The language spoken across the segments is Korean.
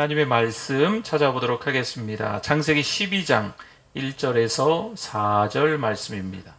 하나님의 말씀 찾아보도록 하겠습니다. 창세기 12장 1절에서 4절 말씀입니다.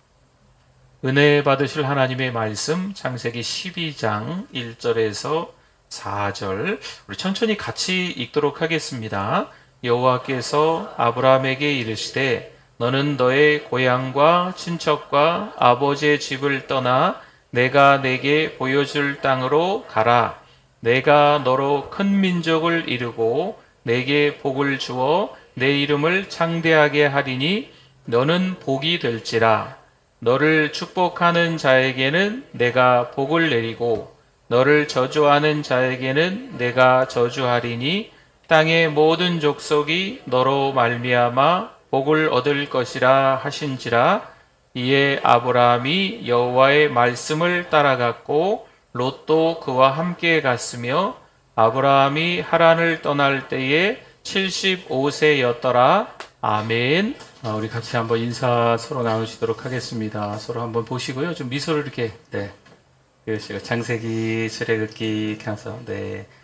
은혜 받으실 하나님의 말씀 창세기 12장 1절에서 4절 우리 천천히 같이 읽도록 하겠습니다. 여호와께서 아브라함에게 이르시되 너는 너의 고향과 친척과 아버지의 집을 떠나 내가 내게 보여줄 땅으로 가라. 내가 너로 큰 민족을 이루고 내게 복을 주어 내 이름을 창대하게 하리니 너는 복이 될지라. 너를 축복하는 자에게는 내가 복을 내리고 너를 저주하는 자에게는 내가 저주하리니 땅의 모든 족속이 너로 말미암아 복을 얻을 것이라 하신지라. 이에 아브라함이 여호와의 말씀을 따라갔고 롯도 그와 함께 갔으며 아브라함이 하란을 떠날 때에 75세였더라. 아멘. 우리 같이 한번 인사 서로 나누시도록 하겠습니다. 서로 한번 보시고요. 좀 미소를 이렇게 그러시고 창세기 출애굽기 이렇게 해서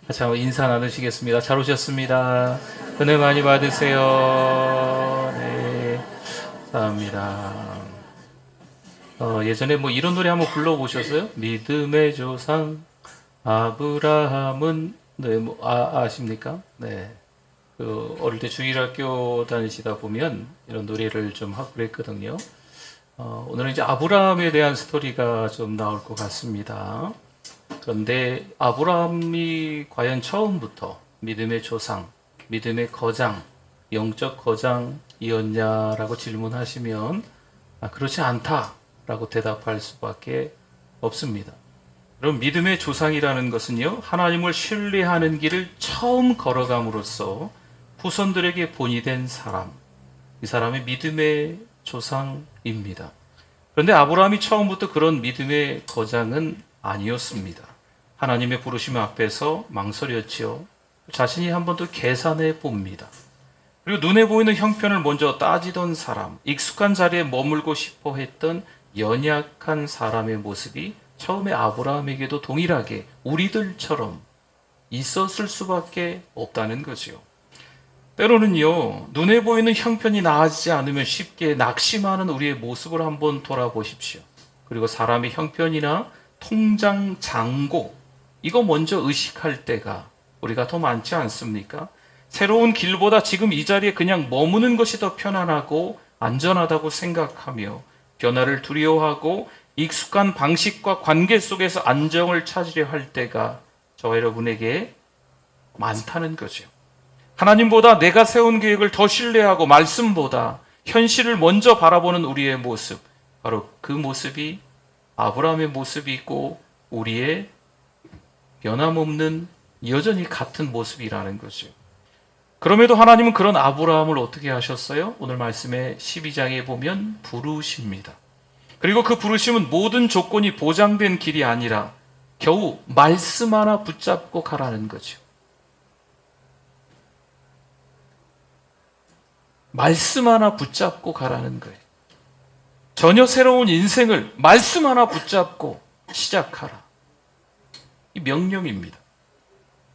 같이 한번 인사 나누시겠습니다. 잘 오셨습니다. 은혜 많이 받으세요. 네, 감사합니다. 예전에 이런 노래 한번 불러보셨어요? 믿음의 조상 아브라함은 아십니까? 네. 어릴 때 주일학교 다니시다 보면 이런 노래를 좀 하고 그랬거든요. 오늘은 이제 아브라함에 대한 스토리가 좀 나올 것 같습니다. 그런데 아브라함이 과연 처음부터 믿음의 조상, 믿음의 거장, 영적 거장이었냐라고 질문하시면 그렇지 않다라고 대답할 수밖에 없습니다. 그럼 믿음의 조상이라는 것은요, 하나님을 신뢰하는 길을 처음 걸어감으로써 후손들에게 본이 된 사람, 이 사람이 믿음의 조상입니다. 그런데 아브라함이 처음부터 그런 믿음의 거장은 아니었습니다. 하나님의 부르심 앞에서 망설였지요. 자신이 한 번 더 계산해 봅니다. 그리고 눈에 보이는 형편을 먼저 따지던 사람, 익숙한 자리에 머물고 싶어 했던 연약한 사람의 모습이 처음에 아브라함에게도 동일하게 우리들처럼 있었을 수밖에 없다는 거지요. 때로는요, 눈에 보이는 형편이 나아지지 않으면 쉽게 낙심하는 우리의 모습을 한번 돌아보십시오. 그리고 사람의 형편이나 통장 잔고, 이거 먼저 의식할 때가 우리가 더 많지 않습니까? 새로운 길보다 지금 이 자리에 그냥 머무는 것이 더 편안하고 안전하다고 생각하며 변화를 두려워하고 익숙한 방식과 관계 속에서 안정을 찾으려 할 때가 저와 여러분에게 많다는 거죠. 하나님보다 내가 세운 계획을 더 신뢰하고 말씀보다 현실을 먼저 바라보는 우리의 모습, 바로 그 모습이 아브라함의 모습이고 우리의 변함없는 여전히 같은 모습이라는 거죠. 그럼에도 하나님은 그런 아브라함을 어떻게 하셨어요? 오늘 말씀의 12장에 보면 부르십니다. 그리고 그 부르심은 모든 조건이 보장된 길이 아니라 겨우 말씀 하나 붙잡고 가라는 거죠. 말씀 하나 붙잡고 가라는 거예요. 전혀 새로운 인생을 말씀 하나 붙잡고 시작하라. 이 명령입니다.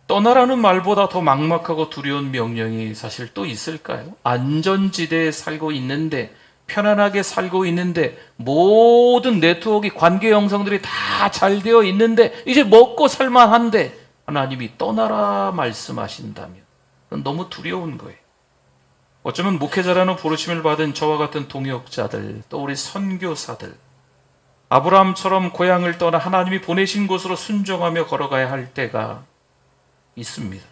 떠나라는 말보다 더 막막하고 두려운 명령이 사실 또 있을까요? 안전지대에 살고 있는데, 편안하게 살고 있는데, 모든 네트워크 관계 형성들이 다 잘 되어 있는데 이제 먹고 살만한데 하나님이 떠나라 말씀하신다면 그건 너무 두려운 거예요. 어쩌면 목회자라는 부르심을 받은 저와 같은 동역자들, 또 우리 선교사들, 아브라함처럼 고향을 떠나 하나님이 보내신 곳으로 순종하며 걸어가야 할 때가 있습니다.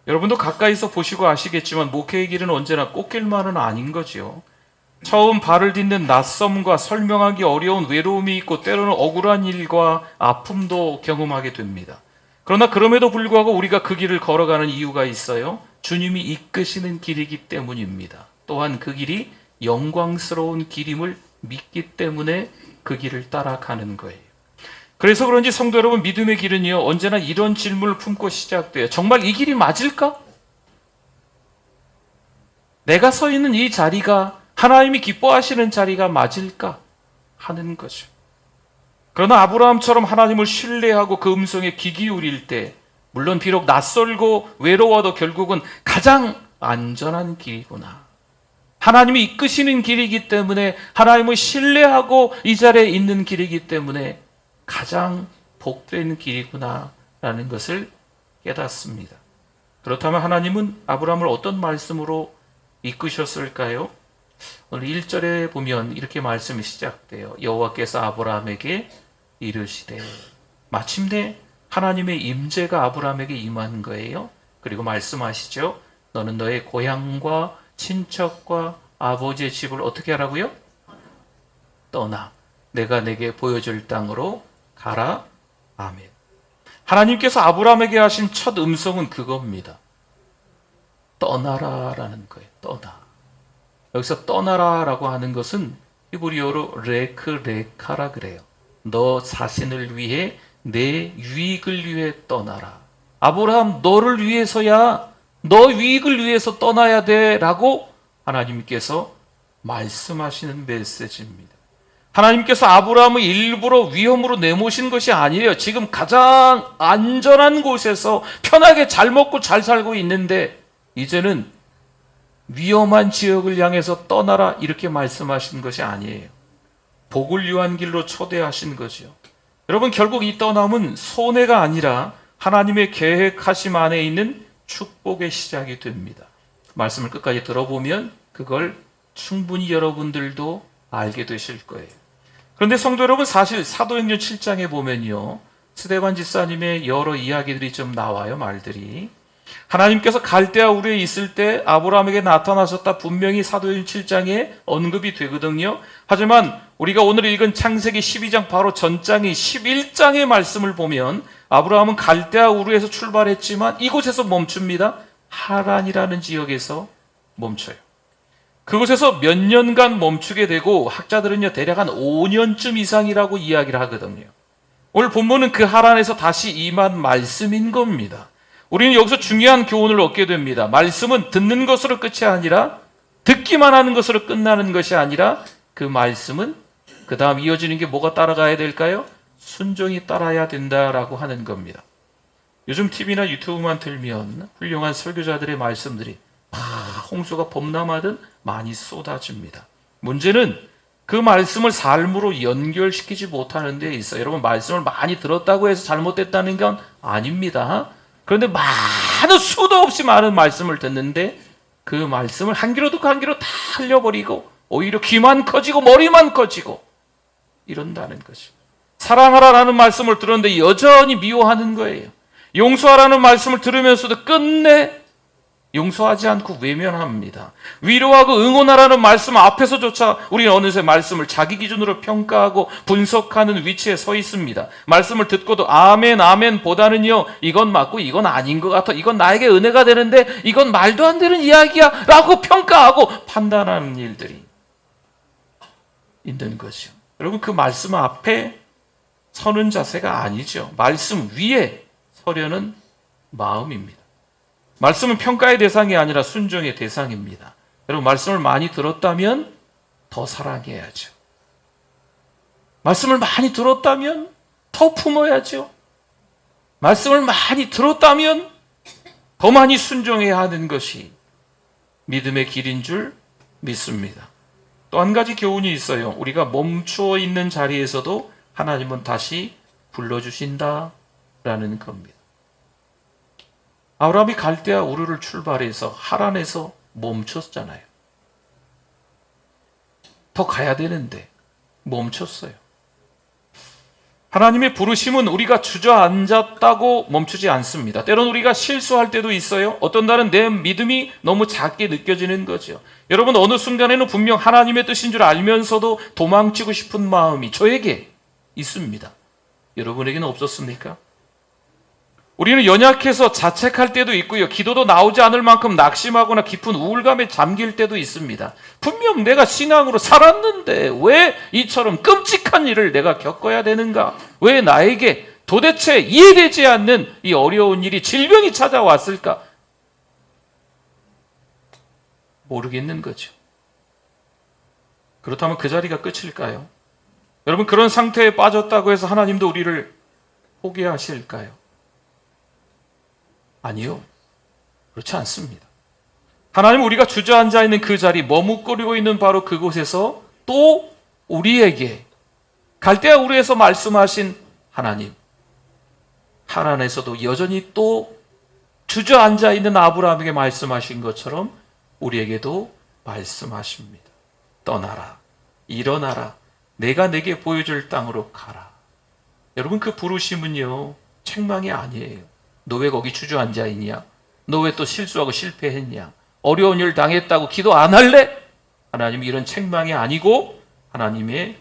여러분도 가까이서 보시고 아시겠지만 목회의 길은 언제나 꽃길만은 아닌 거지요. 처음 발을 딛는 낯섦과 설명하기 어려운 외로움이 있고 때로는 억울한 일과 아픔도 경험하게 됩니다. 그러나 그럼에도 불구하고 우리가 그 길을 걸어가는 이유가 있어요. 주님이 이끄시는 길이기 때문입니다. 또한 그 길이 영광스러운 길임을 믿기 때문에 그 길을 따라가는 거예요. 그래서 그런지 성도 여러분, 믿음의 길은요, 언제나 이런 질문을 품고 시작돼요. 정말 이 길이 맞을까? 내가 서 있는 이 자리가 하나님이 기뻐하시는 자리가 맞을까? 하는 거죠. 그러나 아브라함처럼 하나님을 신뢰하고 그 음성에 귀 기울일 때 물론 비록 낯설고 외로워도 결국은 가장 안전한 길이구나. 하나님이 이끄시는 길이기 때문에, 하나님을 신뢰하고 이 자리에 있는 길이기 때문에 가장 복된 길이구나 라는 것을 깨닫습니다. 그렇다면 하나님은 아브라함을 어떤 말씀으로 이끄셨을까요? 오늘 1절에 보면 이렇게 말씀이 시작돼요. 여호와께서 아브라함에게 이르시되, 마침내 하나님의 임재가 아브라함에게 임한 거예요. 그리고 말씀하시죠. 너는 너의 고향과 친척과 아버지의 집을 어떻게 하라고요? 떠나 내가 내게 보여줄 땅으로 가라. 아멘. 하나님께서 아브라함에게 하신 첫 음성은 그겁니다. 떠나라라는 거예요. 떠나. 여기서 떠나라라고 하는 것은 히브리어로 레크레카라 그래요. 너 자신을 위해, 내 유익을 위해 떠나라. 아브라함, 너를 위해서야, 너 유익을 위해서 떠나야 돼 라고 하나님께서 말씀하시는 메시지입니다. 하나님께서 아브라함을 일부러 위험으로 내모신 것이 아니에요. 지금 가장 안전한 곳에서 편하게 잘 먹고 잘 살고 있는데 이제는 위험한 지역을 향해서 떠나라 이렇게 말씀하신 것이 아니에요. 복을 위한 길로 초대하신 거죠. 여러분, 결국 이 떠남은 손해가 아니라 하나님의 계획하심 안에 있는 축복의 시작이 됩니다. 말씀을 끝까지 들어보면 그걸 충분히 여러분들도 알게 되실 거예요. 그런데 성도 여러분, 사실 사도행전 7장에 보면요, 스데반 집사님의 여러 이야기들이 좀 나와요. 말들이 하나님께서 갈대아 우르에 있을 때 아브라함에게 나타나셨다 분명히 사도행전 7장에 언급이 되거든요. 하지만 우리가 오늘 읽은 창세기 12장 바로 전장인 11장의 말씀을 보면 아브라함은 갈대아 우르에서 출발했지만 이곳에서 멈춥니다. 하란이라는 지역에서 멈춰요. 그곳에서 몇 년간 멈추게 되고 학자들은요 대략 한 5년쯤 이상이라고 이야기를 하거든요. 오늘 본문은 그 하란에서 다시 임한 말씀인 겁니다. 우리는 여기서 중요한 교훈을 얻게 됩니다. 말씀은 듣는 것으로 끝이 아니라, 듣기만 하는 것으로 끝나는 것이 아니라, 그 말씀은 그 다음 이어지는 게 뭐가 따라가야 될까요? 순종이 따라야 된다라고 하는 겁니다. 요즘 TV나 유튜브만 틀면 훌륭한 설교자들의 말씀들이 홍수가 범람하듯 많이 쏟아집니다. 문제는 그 말씀을 삶으로 연결시키지 못하는 데 있어요. 여러분, 말씀을 많이 들었다고 해서 잘못됐다는 건 아닙니다. 그런데 많은, 수도 없이 많은 말씀을 듣는데 그 말씀을 한 귀로 듣고 한 귀로 다 흘려버리고 오히려 귀만 커지고 머리만 커지고 이런다는 것이. 사랑하라라는 말씀을 들었는데 여전히 미워하는 거예요. 용서하라는 말씀을 들으면서도 끝내 용서하지 않고 외면합니다. 위로하고 응원하라는 말씀 앞에서조차 우리는 어느새 말씀을 자기 기준으로 평가하고 분석하는 위치에 서 있습니다. 말씀을 듣고도 아멘 아멘 보다는요, 이건 맞고 이건 아닌 것 같아, 이건 나에게 은혜가 되는데 이건 말도 안 되는 이야기야 라고 평가하고 판단하는 일들이 있는 것이요. 여러분, 그 말씀 앞에 서는 자세가 아니죠. 말씀 위에 서려는 마음입니다. 말씀은 평가의 대상이 아니라 순종의 대상입니다. 여러분, 말씀을 많이 들었다면 더 사랑해야죠. 말씀을 많이 들었다면 더 품어야죠. 말씀을 많이 들었다면 더 많이 순종해야 하는 것이 믿음의 길인 줄 믿습니다. 또 한 가지 교훈이 있어요. 우리가 멈추어 있는 자리에서도 하나님은 다시 불러주신다라는 겁니다. 아브라함이 갈대아 우르를 출발해서 하란에서 멈췄잖아요. 더 가야 되는데 멈췄어요. 하나님의 부르심은 우리가 주저앉았다고 멈추지 않습니다. 때론 우리가 실수할 때도 있어요. 어떤 날은 내 믿음이 너무 작게 느껴지는 거죠. 여러분, 어느 순간에는 분명 하나님의 뜻인 줄 알면서도 도망치고 싶은 마음이 저에게 있습니다. 여러분에게는 없었습니까? 우리는 연약해서 자책할 때도 있고요. 기도도 나오지 않을 만큼 낙심하거나 깊은 우울감에 잠길 때도 있습니다. 분명 내가 신앙으로 살았는데 왜 이처럼 끔찍한 일을 내가 겪어야 되는가? 왜 나에게 도대체 이해되지 않는 이 어려운 일이, 질병이 찾아왔을까? 모르겠는 거죠. 그렇다면 그 자리가 끝일까요? 여러분, 그런 상태에 빠졌다고 해서 하나님도 우리를 포기하실까요? 아니요. 그렇지 않습니다. 하나님은 우리가 주저앉아 있는 그 자리, 머뭇거리고 있는 바로 그곳에서 또 우리에게 갈대아 우르에서 말씀하신 하나님, 하란에서도 여전히 또 주저앉아 있는 아브라함에게 말씀하신 것처럼 우리에게도 말씀하십니다. 떠나라, 일어나라, 내가 내게 보여줄 땅으로 가라. 여러분, 그 부르심은요, 책망이 아니에요. 너 왜 거기 주저앉아 있냐? 너 왜 또 실수하고 실패했냐? 어려운 일 당했다고 기도 안 할래? 하나님, 이런 책망이 아니고 하나님의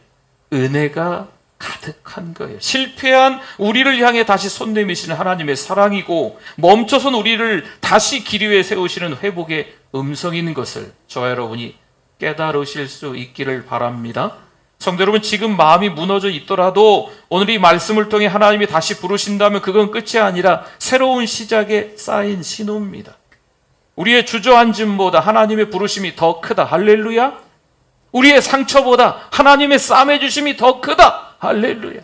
은혜가 가득한 거예요. 실패한 우리를 향해 다시 손 내미시는 하나님의 사랑이고, 멈춰선 우리를 다시 길 위에 세우시는 회복의 음성인 것을 저와 여러분이 깨달으실 수 있기를 바랍니다. 성도 여러분, 지금 마음이 무너져 있더라도 오늘 이 말씀을 통해 하나님이 다시 부르신다면 그건 끝이 아니라 새로운 시작에 쌓인 신호입니다. 우리의 주저앉음보다 하나님의 부르심이 더 크다. 할렐루야. 우리의 상처보다 하나님의 싸매 주심이 더 크다. 할렐루야.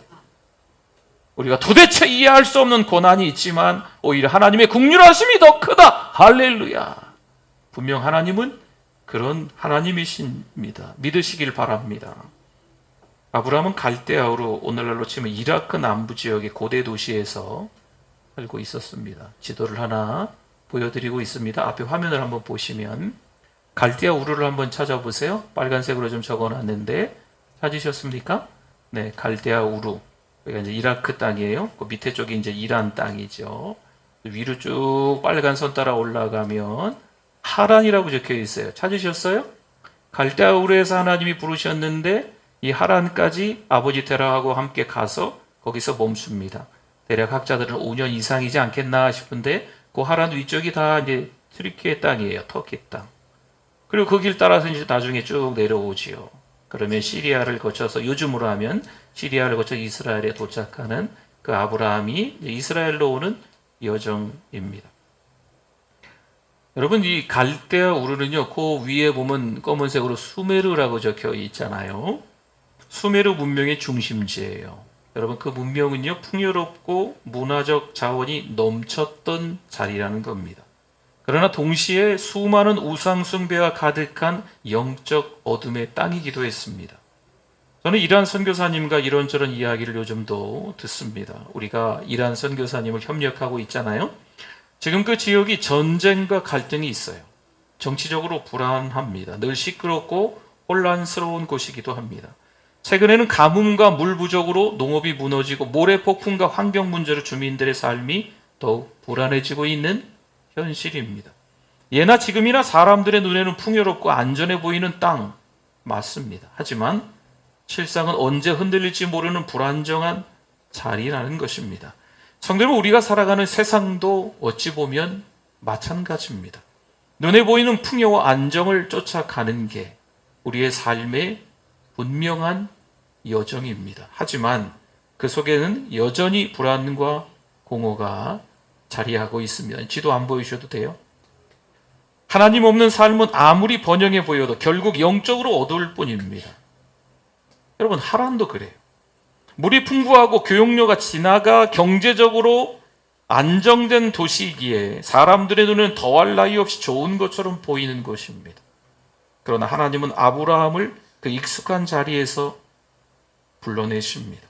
우리가 도대체 이해할 수 없는 고난이 있지만 오히려 하나님의 긍휼하심이 더 크다. 할렐루야. 분명 하나님은 그런 하나님이십니다. 믿으시길 바랍니다. 아브라함은 갈대아우로, 오늘날로 치면 이라크 남부 지역의 고대 도시에서 살고 있었습니다. 지도를 하나 보여드리고 있습니다. 앞에 화면을 한번 보시면 갈대아 우르를 한번 찾아보세요. 빨간색으로 좀 적어놨는데 찾으셨습니까? 네, 갈대아 우르. 여기가 이제 이라크 땅이에요. 그 밑에 쪽이 이제 이란 땅이죠. 위로 쭉 빨간 선 따라 올라가면 하란이라고 적혀 있어요. 찾으셨어요? 갈대아 우르에서 하나님이 부르셨는데 이 하란까지 아버지 테라하고 함께 가서 거기서 멈춥니다. 대략 학자들은 5년 이상이지 않겠나 싶은데 그 하란 위쪽이 다 이제 트리키의 땅이에요. 터키 땅. 그리고 그 길 따라서 이제 나중에 쭉 내려오지요. 그러면 시리아를 거쳐서, 요즘으로 하면 시리아를 거쳐 이스라엘에 도착하는 그 아브라함이 이스라엘로 오는 여정입니다. 여러분, 이 갈대아 우르는요, 그 위에 보면 검은색으로 수메르라고 적혀 있잖아요. 수메르 문명의 중심지예요. 여러분, 그 문명은요, 풍요롭고 문화적 자원이 넘쳤던 자리라는 겁니다. 그러나 동시에 수많은 우상 숭배가 가득한 영적 어둠의 땅이기도 했습니다. 저는 이란 선교사님과 이런저런 이야기를 요즘도 듣습니다. 우리가 이란 선교사님을 협력하고 있잖아요. 지금 그 지역이 전쟁과 갈등이 있어요. 정치적으로 불안합니다. 늘 시끄럽고 혼란스러운 곳이기도 합니다. 최근에는 가뭄과 물 부족으로 농업이 무너지고 모래 폭풍과 환경 문제로 주민들의 삶이 더욱 불안해지고 있는 현실입니다. 예나 지금이나 사람들의 눈에는 풍요롭고 안전해 보이는 땅 맞습니다. 하지만 실상은 언제 흔들릴지 모르는 불안정한 자리라는 것입니다. 성도 여러분, 우리가 살아가는 세상도 어찌 보면 마찬가지입니다. 눈에 보이는 풍요와 안정을 쫓아가는 게 우리의 삶의 분명한 여정입니다. 하지만 그 속에는 여전히 불안과 공허가 자리하고 있습니다. 지도 안 보이셔도 돼요. 하나님 없는 삶은 아무리 번영해 보여도 결국 영적으로 어두울 뿐입니다. 여러분, 하란도 그래요. 물이 풍부하고 교역로가 지나가 경제적으로 안정된 도시이기에 사람들의 눈에는 더할 나위 없이 좋은 것처럼 보이는 것입니다. 그러나 하나님은 아브라함을 그 익숙한 자리에서 불러내십니다.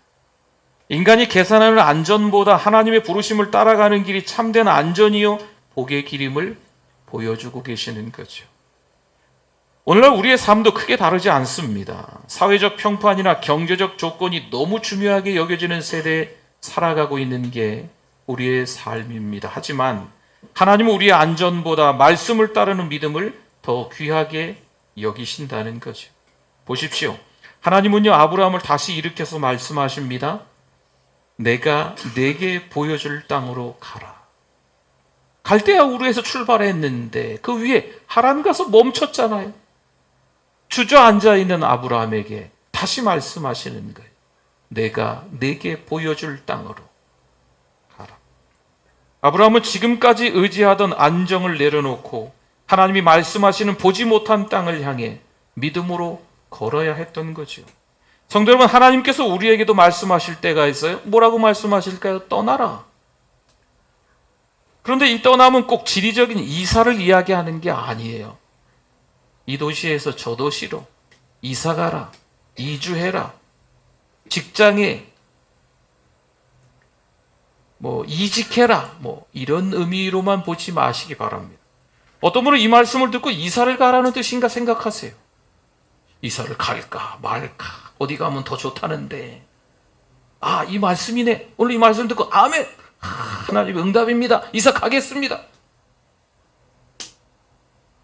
인간이 계산하는 안전보다 하나님의 부르심을 따라가는 길이 참된 안전이요 복의 길임을 보여주고 계시는 거죠. 오늘날 우리의 삶도 크게 다르지 않습니다. 사회적 평판이나 경제적 조건이 너무 중요하게 여겨지는 세대에 살아가고 있는 게 우리의 삶입니다. 하지만 하나님은 우리의 안전보다 말씀을 따르는 믿음을 더 귀하게 여기신다는 거죠. 보십시오. 하나님은요, 아브라함을 다시 일으켜서 말씀하십니다. 내가 내게 보여줄 땅으로 가라. 갈대아 우르에서 출발했는데 그 위에 하란 가서 멈췄잖아요. 주저앉아 있는 아브라함에게 다시 말씀하시는 거예요. 내가 내게 보여줄 땅으로 가라. 아브라함은 지금까지 의지하던 안정을 내려놓고 하나님이 말씀하시는 보지 못한 땅을 향해 믿음으로 걸어야 했던 거죠. 성도 여러분, 하나님께서 우리에게도 말씀하실 때가 있어요. 뭐라고 말씀하실까요? 떠나라. 그런데 이 떠남은 꼭 지리적인 이사를 이야기하는 게 아니에요. 이 도시에서 저 도시로 이사 가라, 이주해라, 직장에 이직해라, 이런 의미로만 보지 마시기 바랍니다. 어떤 분은 이 말씀을 듣고 이사를 가라는 뜻인가 생각하세요. 이사를 갈까 말까, 어디 가면 더 좋다는데, 이 말씀이네. 오늘 이 말씀 듣고 아멘, 하나님 응답입니다, 이사 가겠습니다.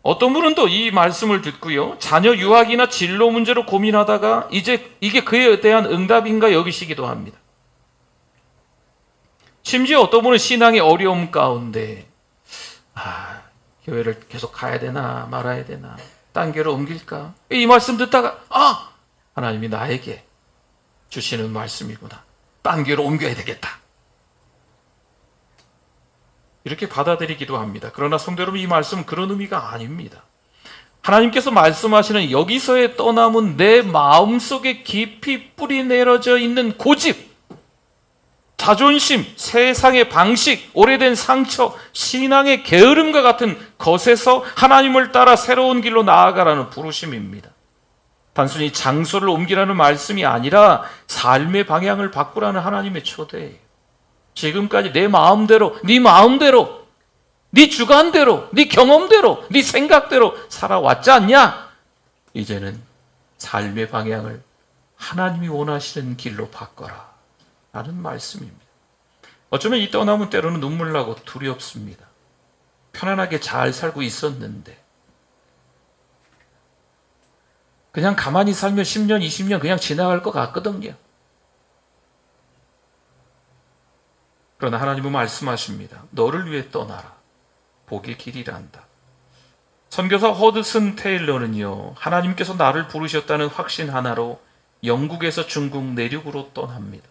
어떤 분은 또 이 말씀을 듣고요, 자녀 유학이나 진로 문제로 고민하다가 이제 이게 그에 대한 응답인가 여기시기도 합니다. 심지어 어떤 분은 신앙의 어려움 가운데 교회를 계속 가야 되나 말아야 되나, 딴 교회로 옮길까, 이 말씀 듣다가 하나님이 나에게 주시는 말씀이구나, 딴 교회로 옮겨야 되겠다, 이렇게 받아들이기도 합니다. 그러나 성도 여러분, 이 말씀은 그런 의미가 아닙니다. 하나님께서 말씀하시는 여기서의 떠남은 내 마음속에 깊이 뿌리 내려져 있는 고집, 자존심, 세상의 방식, 오래된 상처, 신앙의 게으름과 같은 것에서 하나님을 따라 새로운 길로 나아가라는 부르심입니다. 단순히 장소를 옮기라는 말씀이 아니라 삶의 방향을 바꾸라는 하나님의 초대예요. 지금까지 내 마음대로, 네 주관대로, 네 경험대로, 네 생각대로 살아왔지 않냐? 이제는 삶의 방향을 하나님이 원하시는 길로 바꿔라 라는 말씀입니다. 어쩌면 이 떠남은 때로는 눈물 나고 두렵습니다. 편안하게 잘 살고 있었는데 그냥 가만히 살면 10년, 20년 그냥 지나갈 것 같거든요. 그러나 하나님은 말씀하십니다. 너를 위해 떠나라. 복의 길이란다. 선교사 허드슨 테일러는요, 하나님께서 나를 부르셨다는 확신 하나로 영국에서 중국 내륙으로 떠납니다.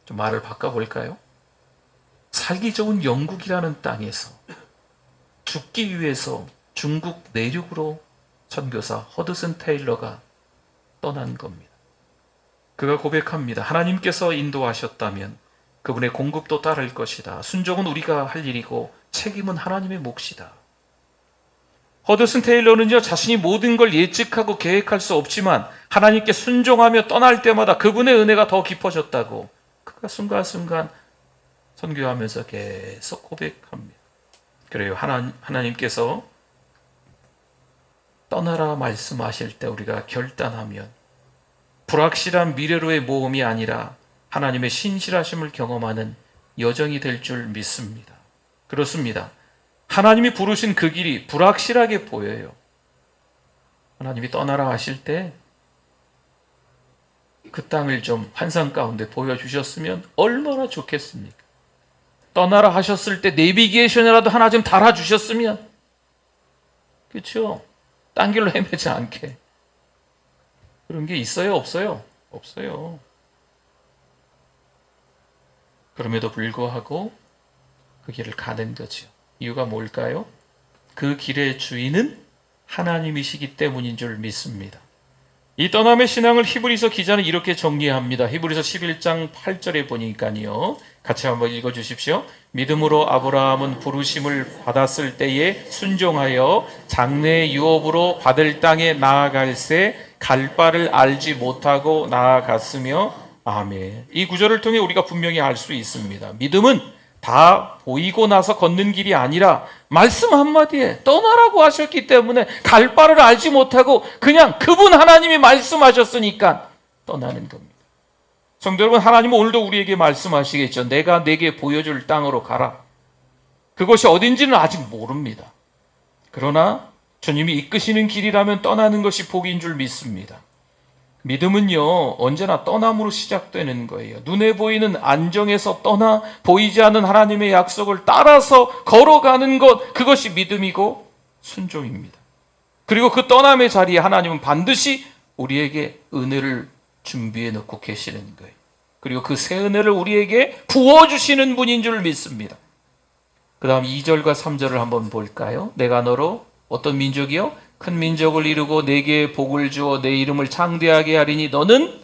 좀 말을 바꿔볼까요? 살기 좋은 영국이라는 땅에서 죽기 위해서 중국 내륙으로 선교사 허드슨 테일러가 떠난 겁니다. 그가 고백합니다. 하나님께서 인도하셨다면 그분의 공급도 따를 것이다. 순종은 우리가 할 일이고 책임은 하나님의 몫이다. 허드슨 테일러는요, 자신이 모든 걸 예측하고 계획할 수 없지만 하나님께 순종하며 떠날 때마다 그분의 은혜가 더 깊어졌다고 그가 순간순간 선교하면서 계속 고백합니다. 그래요. 하나님께서 떠나라 말씀하실 때 우리가 결단하면 불확실한 미래로의 모험이 아니라 하나님의 신실하심을 경험하는 여정이 될 줄 믿습니다. 그렇습니다. 하나님이 부르신 그 길이 불확실하게 보여요. 하나님이 떠나라 하실 때 그 땅을 좀 환상 가운데 보여주셨으면 얼마나 좋겠습니까? 떠나라 하셨을 때 내비게이션이라도 하나 좀 달아주셨으면, 그렇죠? 딴 길로 헤매지 않게. 그런 게 있어요? 없어요? 없어요. 그럼에도 불구하고 그 길을 가는 거죠. 이유가 뭘까요? 그 길의 주인은 하나님이시기 때문인 줄 믿습니다. 이 떠남의 신앙을 히브리서 기자는 이렇게 정리합니다. 히브리서 11장 8절에 보니까요. 같이 한번 읽어주십시오. 믿음으로 아브라함은 부르심을 받았을 때에 순종하여 장래 유업으로 받을 땅에 나아갈새 갈 바를 알지 못하고 나아갔으며 아멘. 이 구절을 통해 우리가 분명히 알 수 있습니다. 믿음은 다 보이고 나서 걷는 길이 아니라 말씀 한마디에 떠나라고 하셨기 때문에 갈 바를 알지 못하고 그냥 그분 하나님이 말씀하셨으니까 떠나는 겁니다. 성도 여러분, 하나님은 오늘도 우리에게 말씀하시겠죠. 내가 내게 보여줄 땅으로 가라. 그것이 어딘지는 아직 모릅니다. 그러나 주님이 이끄시는 길이라면 떠나는 것이 복인 줄 믿습니다. 믿음은요, 언제나 떠남으로 시작되는 거예요. 눈에 보이는 안정에서 떠나 보이지 않는 하나님의 약속을 따라서 걸어가는 것, 그것이 믿음이고 순종입니다. 그리고 그 떠남의 자리에 하나님은 반드시 우리에게 은혜를 준비해 놓고 계시는 거예요. 그리고 그 새 은혜를 우리에게 부어주시는 분인 줄 믿습니다. 그 다음 2절과 3절을 한번 볼까요? 내가 너로 어떤 민족이요? 큰 민족을 이루고 내게 복을 주어 내 이름을 창대하게 하리니 너는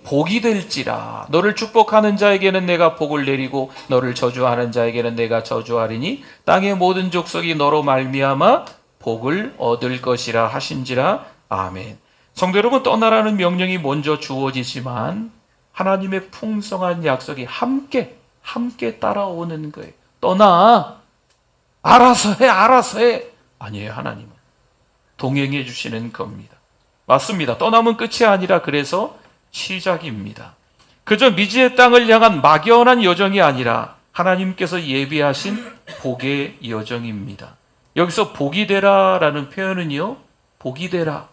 복이 될지라. 너를 축복하는 자에게는 내가 복을 내리고 너를 저주하는 자에게는 내가 저주하리니 땅의 모든 족속이 너로 말미암아 복을 얻을 것이라 하신지라. 아멘. 성도 여러분, 떠나라는 명령이 먼저 주어지지만 하나님의 풍성한 약속이 함께 따라오는 거예요. 떠나. 알아서 해. 아니에요. 하나님은 동행해 주시는 겁니다. 맞습니다. 떠나면 끝이 아니라 그래서 시작입니다. 그저 미지의 땅을 향한 막연한 여정이 아니라 하나님께서 예비하신 복의 여정입니다. 여기서 복이 되라라는 표현은요, 복이 되라,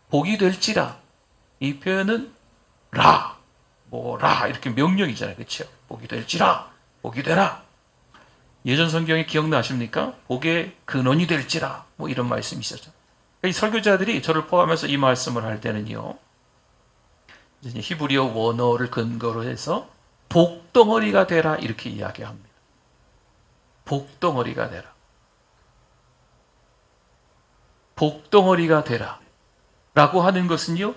복이 될지라, 이 표현은 라 이렇게 명령이잖아요. 그렇죠? 복이 될지라, 복이 되라. 예전 성경에 기억나십니까? 복의 근원이 될지라, 뭐 이런 말씀이 있었죠. 이 설교자들이 저를 포함해서 이 말씀을 할 때는요, 히브리어 원어를 근거로 해서 복덩어리가 되라 이렇게 이야기합니다. 복덩어리가 되라. 복덩어리가 되라 라고 하는 것은요,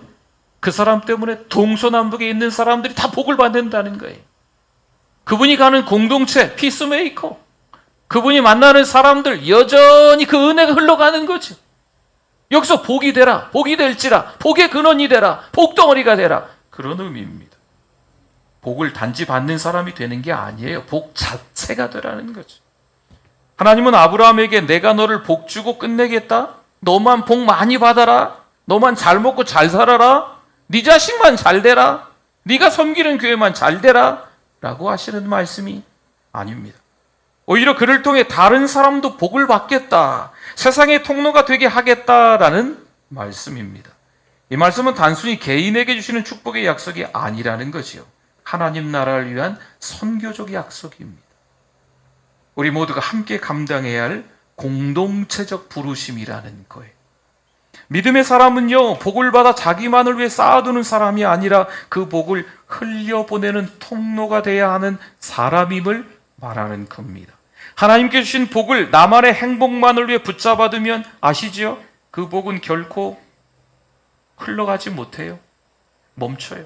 그 사람 때문에 동서남북에 있는 사람들이 다 복을 받는다는 거예요. 그분이 가는 공동체, 피스메이커, 그분이 만나는 사람들 여전히 그 은혜가 흘러가는 거죠. 여기서 복이 되라, 복이 될지라, 복의 근원이 되라, 복덩어리가 되라, 그런 의미입니다. 복을 단지 받는 사람이 되는 게 아니에요. 복 자체가 되라는 거죠. 하나님은 아브라함에게 내가 너를 복 주고 끝내겠다, 너만 복 많이 받아라, 너만 잘 먹고 잘 살아라, 네 자식만 잘 되라, 네가 섬기는 교회만 잘 되라 라고 하시는 말씀이 아닙니다. 오히려 그를 통해 다른 사람도 복을 받겠다, 세상의 통로가 되게 하겠다라는 말씀입니다. 이 말씀은 단순히 개인에게 주시는 축복의 약속이 아니라는 거지요. 하나님 나라를 위한 선교적 약속입니다. 우리 모두가 함께 감당해야 할 공동체적 부르심이라는 거예요. 믿음의 사람은요, 복을 받아 자기만을 위해 쌓아두는 사람이 아니라 그 복을 흘려보내는 통로가 되어야 하는 사람임을 말하는 겁니다. 하나님께 주신 복을 나만의 행복만을 위해 붙잡아두면 아시죠? 그 복은 결코 흘러가지 못해요. 멈춰요.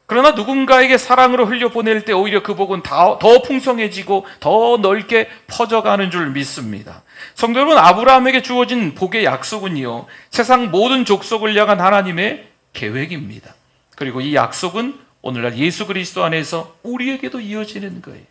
그러나 누군가에게 사랑으로 흘려보낼 때 오히려 그 복은 더 풍성해지고 더 넓게 퍼져가는 줄 믿습니다. 성도 여러분, 아브라함에게 주어진 복의 약속은요, 세상 모든 족속을 향한 하나님의 계획입니다. 그리고 이 약속은 오늘날 예수 그리스도 안에서 우리에게도 이어지는 거예요.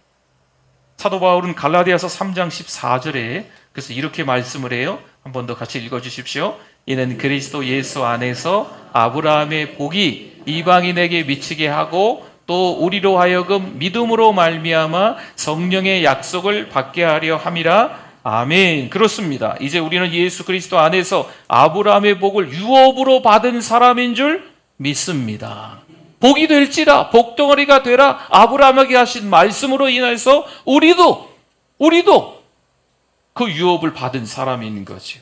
사도 바울은 갈라디아서 3장 14절에 그래서 이렇게 말씀을 해요. 한 번 더 같이 읽어주십시오. 이는 그리스도 예수 안에서 아브라함의 복이 이방인에게 미치게 하고 또 우리로 하여금 믿음으로 말미암아 성령의 약속을 받게 하려 함이라. 아멘. 그렇습니다. 이제 우리는 예수 그리스도 안에서 아브라함의 복을 유업으로 받은 사람인 줄 믿습니다. 복이 될지라, 복덩어리가 되라, 아브라함에게 하신 말씀으로 인해서 우리도 그 유업을 받은 사람인 거죠.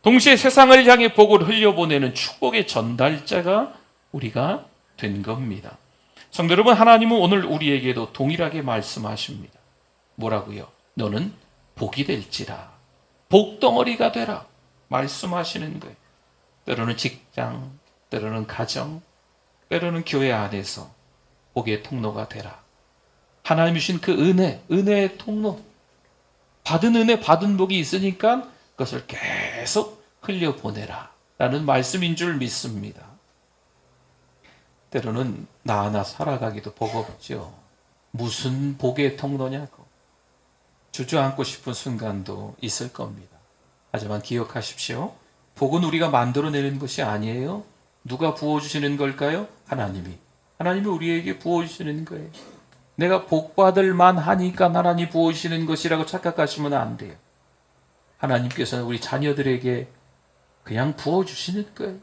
동시에 세상을 향해 복을 흘려보내는 축복의 전달자가 우리가 된 겁니다. 성도 여러분, 하나님은 오늘 우리에게도 동일하게 말씀하십니다. 뭐라고요? 너는 복이 될지라, 복덩어리가 되라 말씀하시는 거예요. 때로는 직장, 때로는 가정, 때로는 교회 안에서 복의 통로가 되라. 하나님 주신 그 은혜의 통로, 받은 은혜, 받은 복이 있으니까 그것을 계속 흘려보내라 라는 말씀인 줄 믿습니다. 때로는 나 하나 살아가기도 버겁죠. 무슨 복의 통로냐고 주저앉고 싶은 순간도 있을 겁니다. 하지만 기억하십시오. 복은 우리가 만들어내는 것이 아니에요. 누가 부어주시는 걸까요? 하나님이 우리에게 부어주시는 거예요. 내가 복받을 만하니까 하나님 부어주시는 것이라고 착각하시면 안 돼요. 하나님께서는 우리 자녀들에게 그냥 부어주시는 거예요.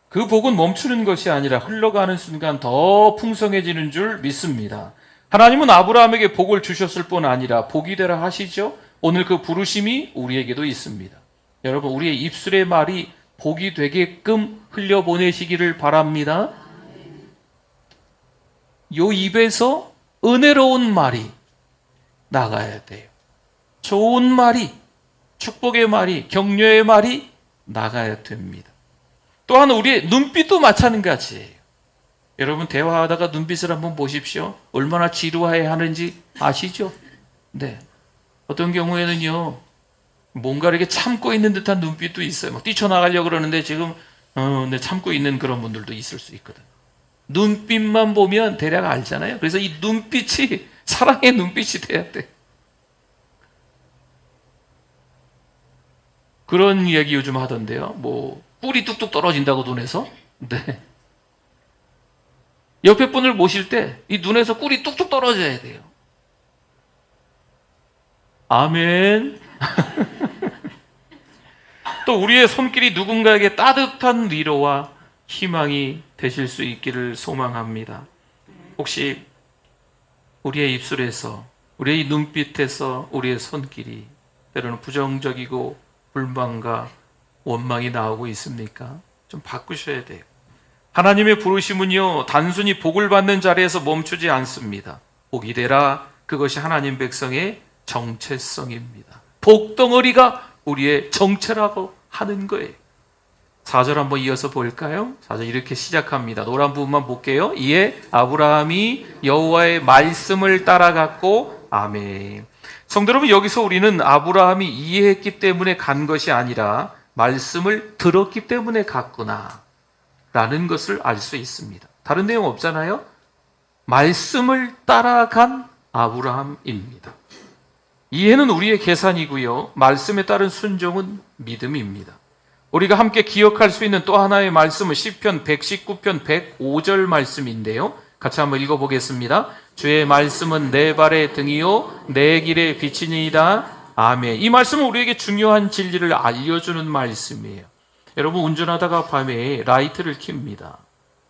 그 복은 멈추는 것이 아니라 흘러가는 순간 더 풍성해지는 줄 믿습니다. 하나님은 아브라함에게 복을 주셨을 뿐 아니라 복이 되라 하시죠. 오늘 그 부르심이 우리에게도 있습니다. 여러분, 우리의 입술의 말이 복이 되게끔 흘려보내시기를 바랍니다. 요 입에서 은혜로운 말이 나가야 돼요. 좋은 말이, 축복의 말이, 격려의 말이 나가야 됩니다. 또한 우리의 눈빛도 마찬가지예요. 여러분 대화하다가 눈빛을 한번 보십시오. 얼마나 지루해 하는지 아시죠? 네. 어떤 경우에는요, 뭔가 이렇게 참고 있는 듯한 눈빛도 있어요. 막 뛰쳐나가려고 그러는데 지금 네, 참고 있는 그런 분들도 있을 수 있거든. 눈빛만 보면 대략 알잖아요. 그래서 이 눈빛이 사랑의 눈빛이 돼야 돼. 그런 이야기 요즘 하던데요. 뭐 뿔이 뚝뚝 떨어진다고 눈에서. 네. 옆에 분을 모실 때 이 눈에서 꿀이 뚝뚝 떨어져야 돼요. 아멘. 또 우리의 손길이 누군가에게 따뜻한 위로와 희망이 되실 수 있기를 소망합니다. 혹시 우리의 입술에서, 우리의 눈빛에서 우리의 손길이 때로는 부정적이고 불만과 원망이 나오고 있습니까? 좀 바꾸셔야 돼요. 하나님의 부르심은요, 단순히 복을 받는 자리에서 멈추지 않습니다. 복이 되라, 그것이 하나님 백성의 정체성입니다. 복덩어리가 우리의 정체라고 하는 거예요. 4절 한번 이어서 볼까요? 4절 이렇게 시작합니다. 노란 부분만 볼게요. 이에 아브라함이 여호와의 말씀을 따라갔고, 아멘. 성도 여러분, 여기서 우리는 아브라함이 이해했기 때문에 간 것이 아니라 말씀을 들었기 때문에 갔구나 라는 것을 알 수 있습니다. 다른 내용 없잖아요. 말씀을 따라간 아브라함입니다. 이해는 우리의 계산이고요, 말씀에 따른 순종은 믿음입니다. 우리가 함께 기억할 수 있는 또 하나의 말씀은 시편 119편 105절 말씀인데요, 같이 한번 읽어보겠습니다. 주의 말씀은 내 발의 등이요 내 길의 빛이니이다. 아멘. 이 말씀은 우리에게 중요한 진리를 알려주는 말씀이에요. 여러분, 운전하다가 밤에 라이트를 켭니다.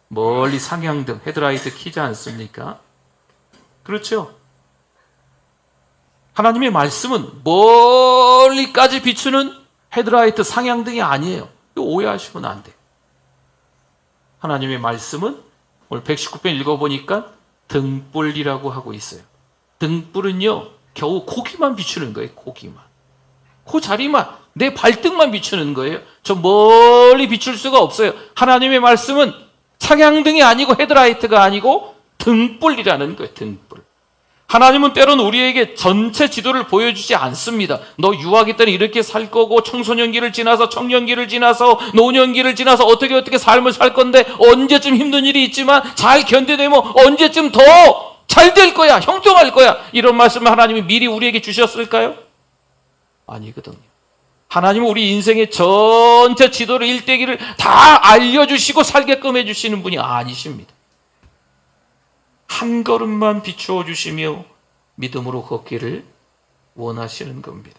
멀리 상향등, 헤드라이트 켜지 않습니까? 그렇죠? 하나님의 말씀은 멀리까지 비추는 헤드라이트, 상향등이 아니에요. 이거 오해하시면 안 돼요. 하나님의 말씀은 오늘 119편 읽어보니까 등불이라고 하고 있어요. 등불은요, 겨우 고기만 비추는 거예요. 고기만. 그 자리만, 내 발등만 비추는 거예요. 저 멀리 비출 수가 없어요. 하나님의 말씀은 상향등이 아니고 헤드라이트가 아니고 등불이라는 거예요. 등불. 하나님은 때로는 우리에게 전체 지도를 보여주지 않습니다. 너 유아기 때는 이렇게 살 거고, 청소년기를 지나서 청년기를 지나서 노년기를 지나서 어떻게 삶을 살 건데, 언제쯤 힘든 일이 있지만 잘 견뎌내면 언제쯤 더 잘 될 거야, 형통할 거야, 이런 말씀을 하나님이 미리 우리에게 주셨을까요? 아니거든요. 하나님은 우리 인생의 전체 지도를, 일대기를 다 알려주시고 살게끔 해주시는 분이 아니십니다. 한 걸음만 비추어 주시며 믿음으로 걷기를 원하시는 겁니다.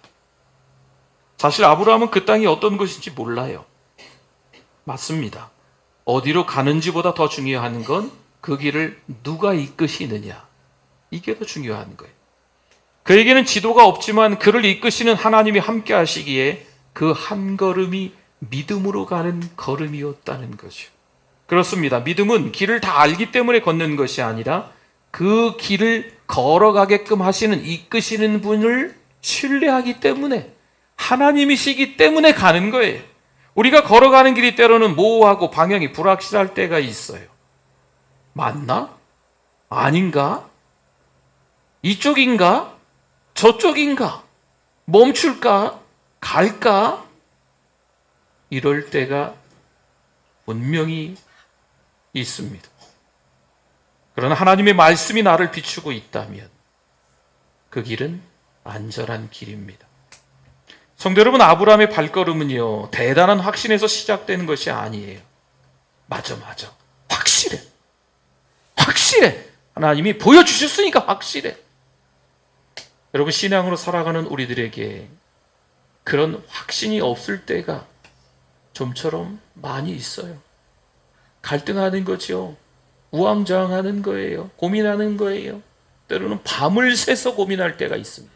사실 아브라함은 그 땅이 어떤 것인지 몰라요. 맞습니다. 어디로 가는지보다 더 중요한 건 그 길을 누가 이끄시느냐, 이게 더 중요한 거예요. 그에게는 지도가 없지만 그를 이끄시는 하나님이 함께 하시기에 그 한 걸음이 믿음으로 가는 걸음이었다는 거죠. 그렇습니다. 믿음은 길을 다 알기 때문에 걷는 것이 아니라 그 길을 걸어가게끔 하시는, 이끄시는 분을 신뢰하기 때문에, 하나님이시기 때문에 가는 거예요. 우리가 걸어가는 길이 때로는 모호하고 방향이 불확실할 때가 있어요. 맞나? 아닌가? 이쪽인가? 저쪽인가? 멈출까? 갈까? 이럴 때가 분명히 있습니다. 그러나 하나님의 말씀이 나를 비추고 있다면 그 길은 안전한 길입니다. 성도 여러분, 아브라함의 발걸음은요, 대단한 확신에서 시작되는 것이 아니에요. 맞아. 확실해. 하나님이 보여주셨으니까 확실해. 여러분, 신앙으로 살아가는 우리들에게 그런 확신이 없을 때가 좀처럼 많이 있어요. 갈등하는 거죠. 우왕좌왕하는 거예요. 고민하는 거예요. 때로는 밤을 새서 고민할 때가 있습니다.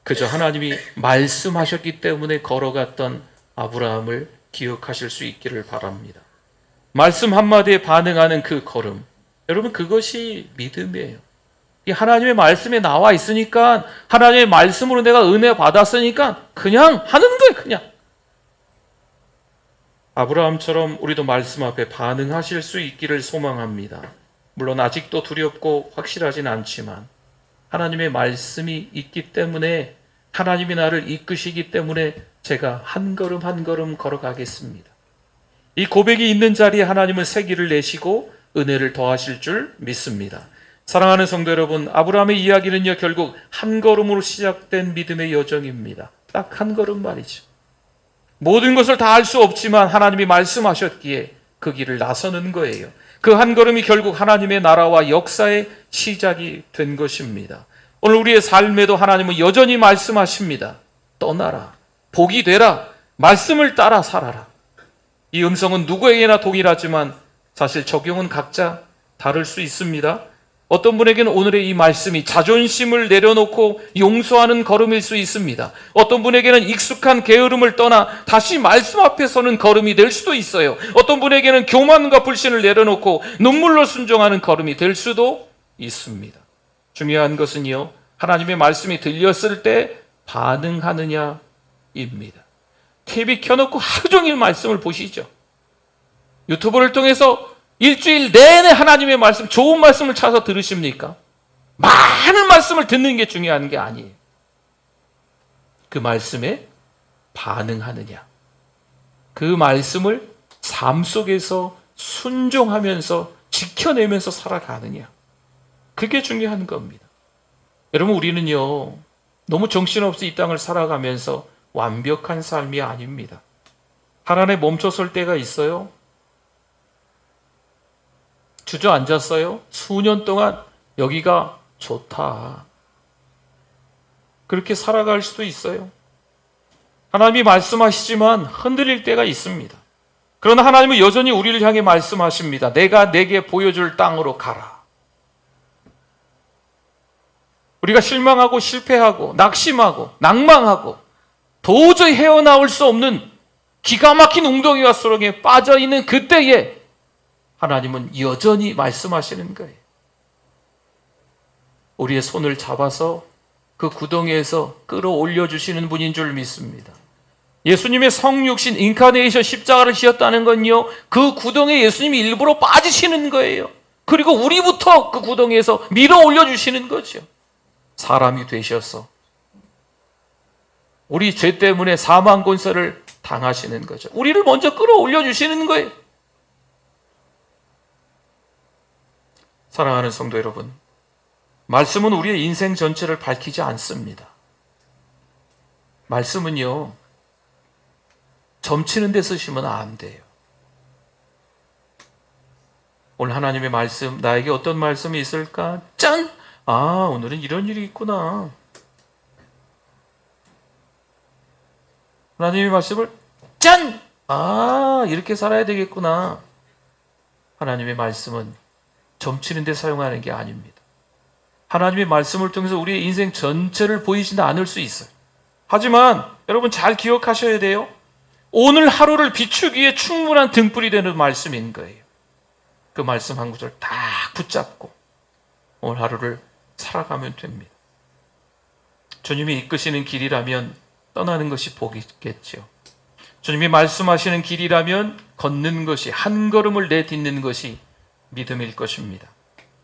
그저 하나님이 말씀하셨기 때문에 걸어갔던 아브라함을 기억하실 수 있기를 바랍니다. 말씀 한마디에 반응하는 그 걸음, 여러분, 그것이 믿음이에요. 이 하나님의 말씀에 나와 있으니까, 하나님의 말씀으로 내가 은혜 받았으니까 그냥 하는 거예요. 그냥 아브라함처럼 우리도 말씀 앞에 반응하실 수 있기를 소망합니다. 물론 아직도 두렵고 확실하진 않지만 하나님의 말씀이 있기 때문에, 하나님이 나를 이끄시기 때문에 제가 한 걸음 한 걸음 걸어가겠습니다. 이 고백이 있는 자리에 하나님은 새길을 내시고 은혜를 더하실 줄 믿습니다. 사랑하는 성도 여러분, 아브라함의 이야기는요, 결국 한 걸음으로 시작된 믿음의 여정입니다. 딱 한 걸음 말이죠. 모든 것을 다 알 수 없지만 하나님이 말씀하셨기에 그 길을 나서는 거예요. 그 한 걸음이 결국 하나님의 나라와 역사의 시작이 된 것입니다. 오늘 우리의 삶에도 하나님은 여전히 말씀하십니다. 떠나라, 복이 되라, 말씀을 따라 살아라. 이 음성은 누구에게나 동일하지만 사실 적용은 각자 다를 수 있습니다. 어떤 분에게는 오늘의 이 말씀이 자존심을 내려놓고 용서하는 걸음일 수 있습니다. 어떤 분에게는 익숙한 게으름을 떠나 다시 말씀 앞에 서는 걸음이 될 수도 있어요. 어떤 분에게는 교만과 불신을 내려놓고 눈물로 순종하는 걸음이 될 수도 있습니다. 중요한 것은요, 하나님의 말씀이 들렸을 때 반응하느냐입니다. TV 켜놓고 하루 종일 말씀을 보시죠. 유튜브를 통해서 일주일 내내 하나님의 말씀, 좋은 말씀을 찾아 들으십니까? 많은 말씀을 듣는 게 중요한 게 아니에요. 그 말씀에 반응하느냐, 그 말씀을 삶 속에서 순종하면서 지켜내면서 살아가느냐, 그게 중요한 겁니다. 여러분, 우리는요, 너무 정신없이 이 땅을 살아가면서 완벽한 삶이 아닙니다. 하나님에 멈춰설 때가 있어요. 주저앉았어요. 수년 동안 여기가 좋다, 그렇게 살아갈 수도 있어요. 하나님이 말씀하시지만 흔들릴 때가 있습니다. 그러나 하나님은 여전히 우리를 향해 말씀하십니다. 내가 내게 보여줄 땅으로 가라. 우리가 실망하고 실패하고 낙심하고 낭망하고 도저히 헤어나올 수 없는 기가 막힌 웅덩이와 수렁에 빠져있는 그때에 하나님은 여전히 말씀하시는 거예요. 우리의 손을 잡아서 그 구덩이에서 끌어올려 주시는 분인 줄 믿습니다. 예수님의 성육신 인카네이션 십자가를 지었다는 건요, 그 구덩이에 예수님이 일부러 빠지시는 거예요. 그리고 우리부터 그 구덩이에서 밀어 올려 주시는 거죠. 사람이 되셔서 우리 죄 때문에 사망 권세를 당하시는 거죠. 우리를 먼저 끌어올려 주시는 거예요. 사랑하는 성도 여러분, 말씀은 우리의 인생 전체를 밝히지 않습니다. 말씀은요, 점치는 데 쓰시면 안 돼요. 오늘 하나님의 말씀, 나에게 어떤 말씀이 있을까? 짠! 아, 오늘은 이런 일이 있구나. 하나님의 말씀을 짠! 아, 이렇게 살아야 되겠구나. 하나님의 말씀은 점치는 데 사용하는 게 아닙니다. 하나님의 말씀을 통해서 우리의 인생 전체를 보이지는 않을 수 있어요. 하지만 여러분 잘 기억하셔야 돼요. 오늘 하루를 비추기에 충분한 등불이 되는 말씀인 거예요. 그 말씀 한 구절 딱 붙잡고 오늘 하루를 살아가면 됩니다. 주님이 이끄시는 길이라면 떠나는 것이 복이겠죠. 주님이 말씀하시는 길이라면 걷는 것이, 한 걸음을 내딛는 것이 믿음일 것입니다.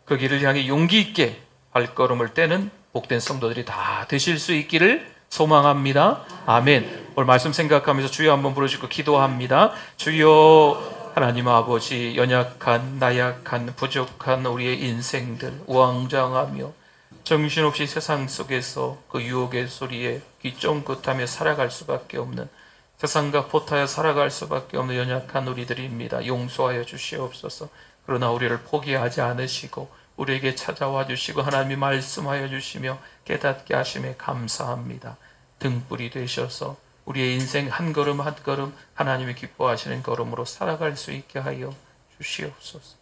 그 길을 향해 용기 있게 발걸음을 떼는 복된 성도들이 다 되실 수 있기를 소망합니다. 아멘. 오늘 말씀 생각하면서 주여 한번 부르시고 기도합니다. 주여, 하나님 아버지, 연약한, 나약한, 부족한 우리의 인생들 우왕좌왕하며 정신없이 세상 속에서 그 유혹의 소리에 귀 쫑긋하며 살아갈 수밖에 없는, 세상과 포타여 살아갈 수밖에 없는 연약한 우리들입니다. 용서하여 주시옵소서. 그러나 우리를 포기하지 않으시고 우리에게 찾아와 주시고 하나님이 말씀하여 주시며 깨닫게 하심에 감사합니다. 등불이 되셔서 우리의 인생 한 걸음 한 걸음 하나님이 기뻐하시는 걸음으로 살아갈 수 있게 하여 주시옵소서.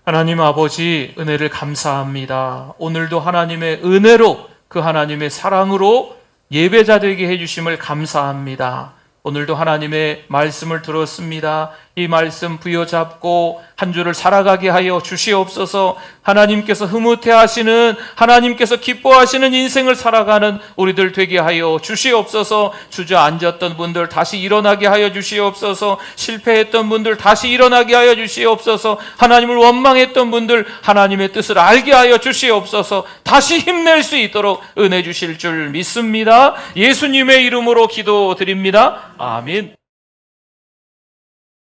하나님 아버지, 은혜를 감사합니다. 오늘도 하나님의 은혜로, 그 하나님의 사랑으로 예배자 되게 해주심을 감사합니다. 오늘도 하나님의 말씀을 들었습니다. 이 말씀 부여잡고 한 주를 살아가게 하여 주시옵소서. 하나님께서 흐뭇해하시는, 하나님께서 기뻐하시는 인생을 살아가는 우리들 되게 하여 주시옵소서. 주저앉았던 분들 다시 일어나게 하여 주시옵소서. 실패했던 분들 다시 일어나게 하여 주시옵소서. 하나님을 원망했던 분들 하나님의 뜻을 알게 하여 주시옵소서. 다시 힘낼 수 있도록 은혜 주실 줄 믿습니다. 예수님의 이름으로 기도드립니다. 아멘.